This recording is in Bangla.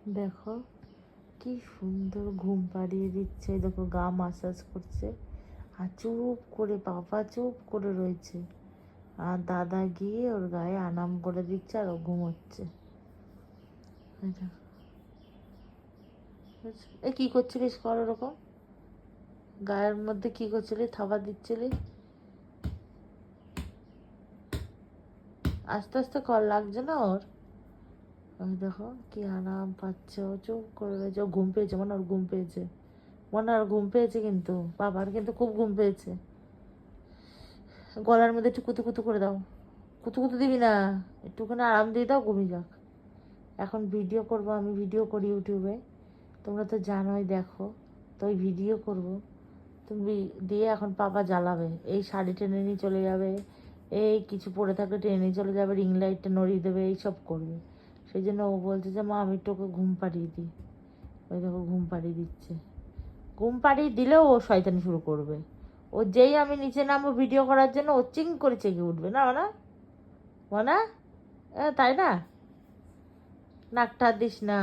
দেখো কি সুন্দর ঘুম পাড়িয়ে দিচ্ছে, দেখো গা মাসাজ করছে আর চুপ করে বাবা চুপ করে রয়েছে, আর দাদা গিয়ে ওর গায়ে আনাম করে দিচ্ছে আর ও ঘুমোচ্ছে। এ কি করছিলিস কর ওরকম, গায়ের মধ্যে কি করছিলি, থাবা দিচ্ছিলি? আস্তে আস্তে কর, লাগছে না ওর? আমি দেখো কি আরাম পাচ্ছে, ও চুপ করে রয়েছে, ও ঘুম পেয়েছে মনে, ওর ঘুম পেয়েছে মনে, আর ঘুম পেয়েছে কিন্তু বাবার কিন্তু খুব ঘুম পেয়েছে। গলার মধ্যে একটু কুতু কুতু করে দাও, কুতু কুতু দিবি না, একটুখানি আরাম দিয়ে দাও, ঘুমিয়ে যাক। এখন ভিডিও করব, আমি ভিডিও করি ইউটিউবে, তোমরা তো জানোই, দেখো তো ওই ভিডিও করব, তুমি দিয়ে এখন পাপা জ্বালাবে, এই শাড়ি টেনে নিয়ে চলে যাবে, এই কিছু পরে থাকলে টেনে নিয়ে চলে যাবে, রিং লাইটটা নড়িয়ে দেবে, এইসব করবে। সেই জন্য ও বলছে যে মা আমি একটু ওকে ঘুম পাড়িয়ে দিই। ওই দেখো ঘুম পাড়িয়ে দিচ্ছে, ঘুম পাড়িয়ে দিলেও ও শয়তানি শুরু করবে। ও যেই আমি নিচে নামবো ভিডিও করার জন্য, ও চিং করে চেগে উঠবে, না না মনা, তাই না? নাকটা দিস না।